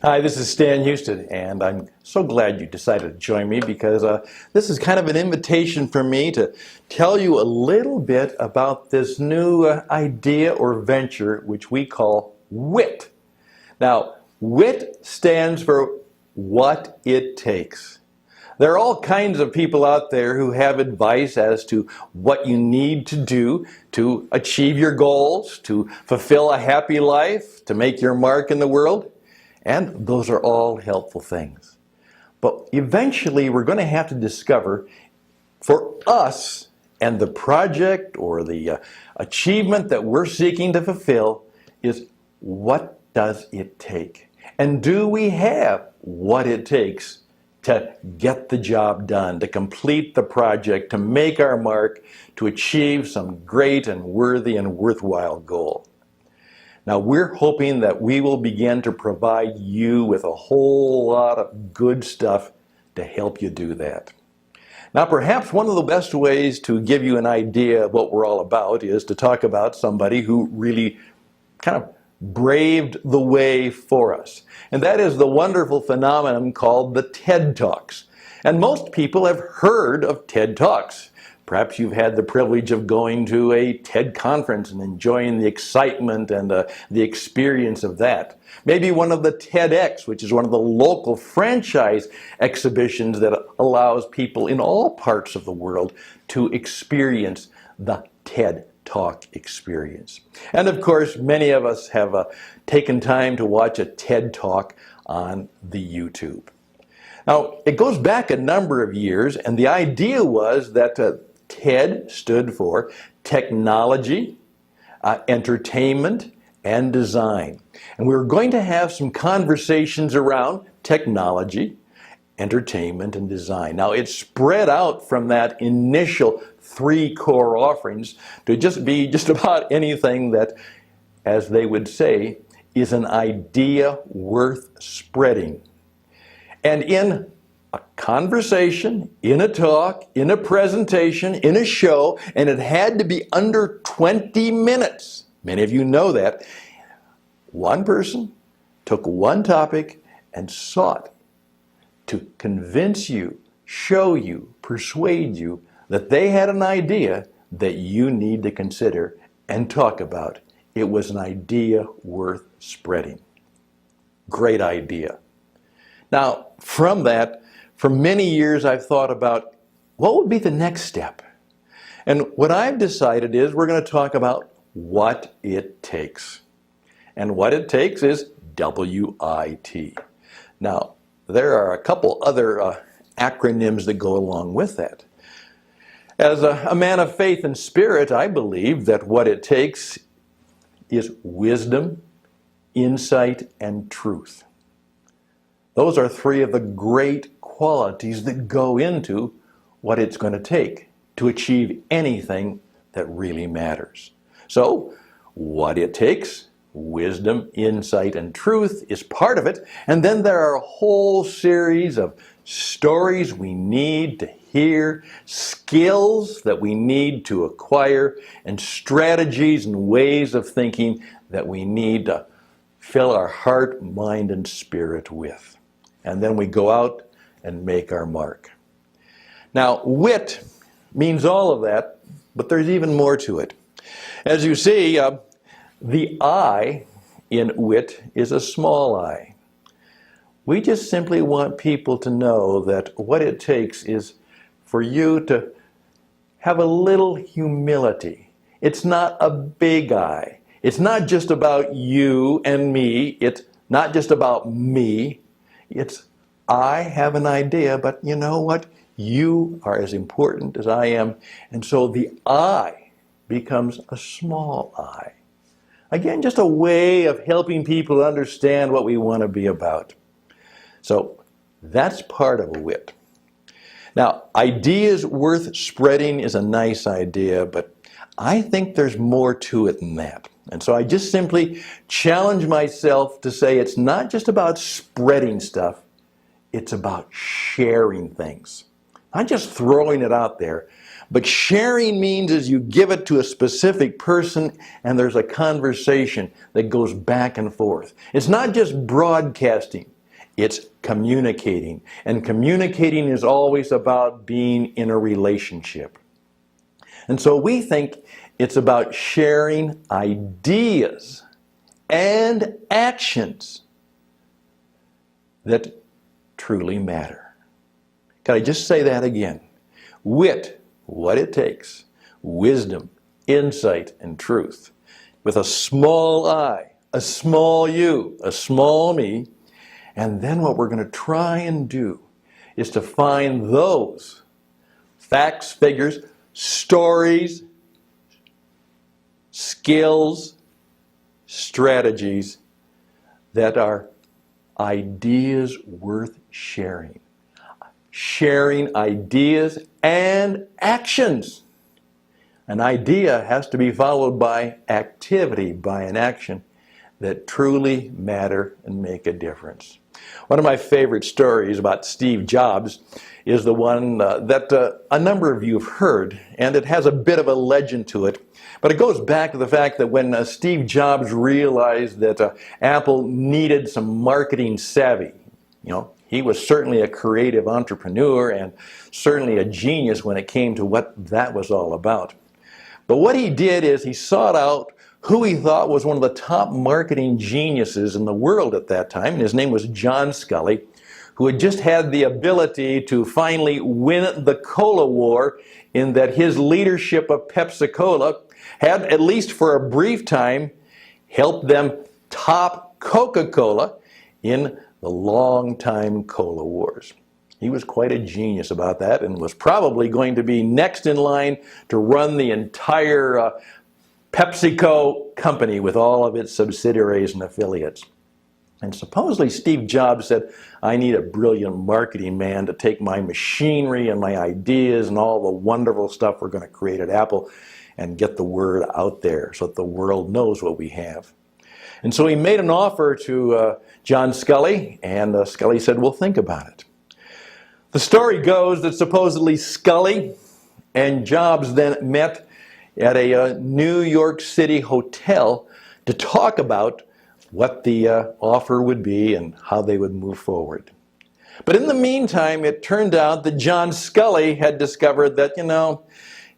Hi, this is Stan Hustad, and I'm so glad you decided to join me because this is kind of an invitation for me to tell you a little bit about this new idea or venture which we call WIT. Now, WIT stands for what it takes. There are all kinds of people out there who have advice as to what you need to do to achieve your goals, to fulfill a happy life, to make your mark in the world. And those are all helpful things. But eventually we're going to have to discover for us and the project or the achievement that we're seeking to fulfill is what does it take? And do we have what it takes to get the job done, to complete the project, to make our mark, to achieve some great and worthy and worthwhile goal? Now, we're hoping that we will begin to provide you with a whole lot of good stuff to help you do that. Now, perhaps one of the best ways to give you an idea of what we're all about is to talk about somebody who really kind of braved the way for us. And that is the wonderful phenomenon called the TED Talks. And most people have heard of TED Talks. Perhaps you've had the privilege of going to a TED conference and enjoying the excitement and the experience of that. Maybe one of the TEDx, which is one of the local franchise exhibitions that allows people in all parts of the world to experience the TED Talk experience. And of course, many of us have taken time to watch a TED Talk on the YouTube. Now, it goes back a number of years, and the idea was that TED stood for technology, entertainment, and design. And we were going to have some conversations around technology, entertainment, and design. Now, it spread out from that initial 3 core offerings to be just about anything that, as they would say, is an idea worth spreading. And in a conversation, in a talk, in a presentation, in a show, and it had to be under 20 minutes. Many of you know that. One person took one topic and sought to convince you, show you, persuade you that they had an idea that you need to consider and talk about. It was an idea worth spreading. Great idea. Now, from that, for many years I've thought about what would be the next step. And what I've decided is we're going to talk about what it takes. And what it takes is WIT. Now, there are a couple other acronyms that go along with that. As a man of faith and spirit, I believe that what it takes is wisdom, insight, and truth. Those are 3 of the great qualities that go into what it's going to take to achieve anything that really matters. So, what it takes, wisdom, insight, and truth is part of it. And then there are a whole series of stories we need to hear, skills that we need to acquire, and strategies and ways of thinking that we need to fill our heart, mind, and spirit with. And then we go out and make our mark. Now, WIT means all of that, but there's even more to it. As you see, the I in WIT is a small I. We just simply want people to know that what it takes is for you to have a little humility. It's not a big I. It's not just about you and me. It's not just about me. It's, I have an idea, but you know what? You are as important as I am. And so the I becomes a small I. Again, just a way of helping people understand what we want to be about. So that's part of a WIT. Now, ideas worth spreading is a nice idea, but I think there's more to it than that. And so I just simply challenge myself to say it's not just about spreading stuff, it's about sharing things. Not just throwing it out there, but sharing means is you give it to a specific person and there's a conversation that goes back and forth. It's not just broadcasting. It's communicating. And communicating is always about being in a relationship. And so we think it's about sharing ideas and actions that truly matter. Can I just say that again? Wit, what it takes. Wisdom, insight, and truth. With a small I, a small you, a small me. And then what we're going to try and do is to find those facts, figures, stories, skills, strategies that are ideas worth sharing. Sharing ideas and actions. An idea has to be followed by activity, by an action that truly matter and make a difference. One of my favorite stories about Steve Jobs is the one that a number of you have heard, and it has a bit of a legend to it. But it goes back to the fact that when Steve Jobs realized that Apple needed some marketing savvy, he was certainly a creative entrepreneur and certainly a genius when it came to what that was all about. But what he did is he sought out who he thought was one of the top marketing geniuses in the world at that time, and his name was John Scully, who had just had the ability to finally win the cola war, in that his leadership of Pepsi-Cola had, at least for a brief time, helped them top Coca-Cola in the long-time cola wars. He was quite a genius about that and was probably going to be next in line to run the entire PepsiCo company with all of its subsidiaries and affiliates. And supposedly Steve Jobs said, I need a brilliant marketing man to take my machinery and my ideas and all the wonderful stuff we're going to create at Apple and get the word out there so that the world knows what we have. And so he made an offer to John Scully, and Scully said, well, think about it. The story goes that supposedly Scully and Jobs then met at a New York City hotel to talk about what the offer would be and how they would move forward. But in the meantime, it turned out that John Scully had discovered that,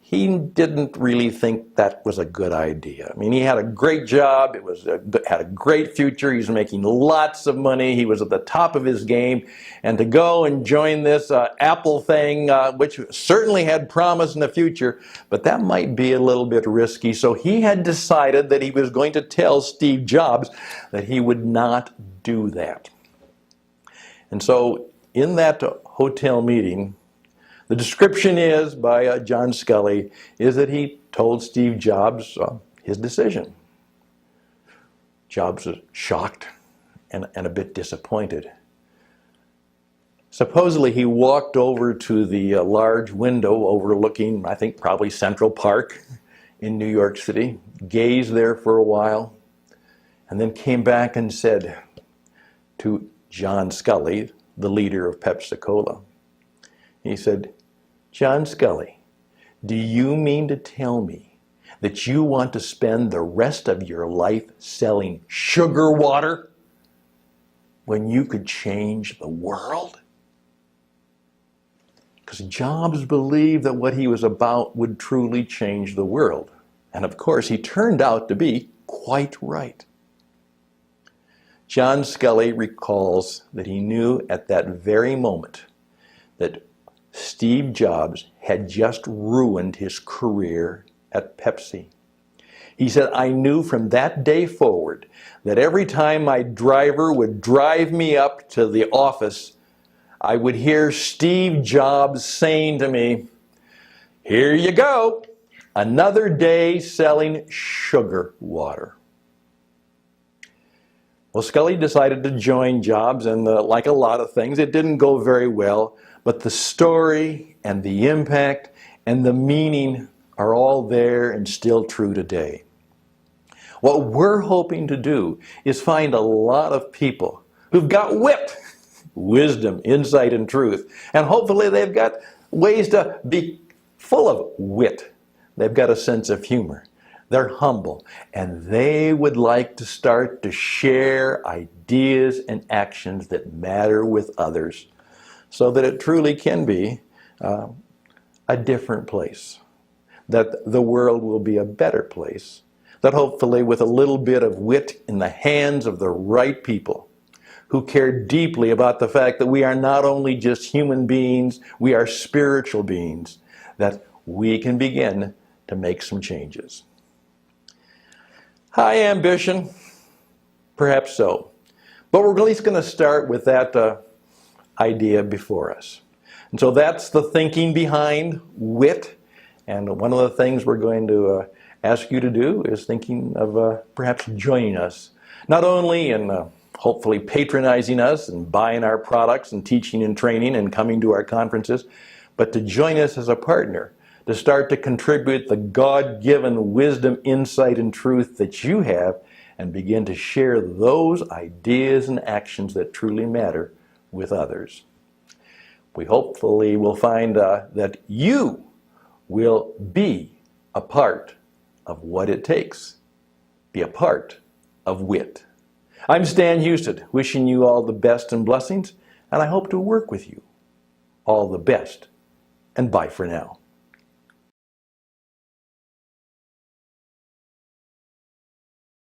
he didn't really think that was a good idea. I mean, he had a great job. It had a great future. He was making lots of money. He was at the top of his game. And to go and join this Apple thing, which certainly had promise in the future, but that might be a little bit risky. So he had decided that he was going to tell Steve Jobs that he would not do that. And so in that hotel meeting, the description is, by John Scully, is that he told Steve Jobs his decision. Jobs was shocked and a bit disappointed. Supposedly he walked over to the large window overlooking, I think, probably Central Park in New York City, gazed there for a while, and then came back and said to John Scully, the leader of Pepsi-Cola, he said, John Scully, do you mean to tell me that you want to spend the rest of your life selling sugar water when you could change the world? Because Jobs believed that what he was about would truly change the world. And of course, he turned out to be quite right. John Scully recalls that he knew at that very moment that Steve Jobs had just ruined his career at Pepsi. He said, I knew from that day forward that every time my driver would drive me up to the office, I would hear Steve Jobs saying to me, here you go, another day selling sugar water. Well, Scully decided to join Jobs, and like a lot of things, it didn't go very well. But the story and the impact and the meaning are all there and still true today. What we're hoping to do is find a lot of people who've got wit, wisdom, insight, and truth. And hopefully they've got ways to be full of wit. They've got a sense of humor. they're humble, and they would like to start to share ideas and actions that matter with others so that it truly can be a different place, that the world will be a better place, that hopefully with a little bit of wit in the hands of the right people who care deeply about the fact that we are not only just human beings, we are spiritual beings, that we can begin to make some changes. High ambition? Perhaps so. But we're at least going to start with that idea before us. And so that's the thinking behind wit. And one of the things we're going to ask you to do is thinking of perhaps joining us, not only in hopefully patronizing us and buying our products and teaching and training and coming to our conferences, but to join us as a partner, to start to contribute the God-given wisdom, insight, and truth that you have, and begin to share those ideas and actions that truly matter with others. We hopefully will find that you will be a part of what it takes. Be a part of wit. I'm Stan Hustad, wishing you all the best and blessings, and I hope to work with you. All the best, and bye for now.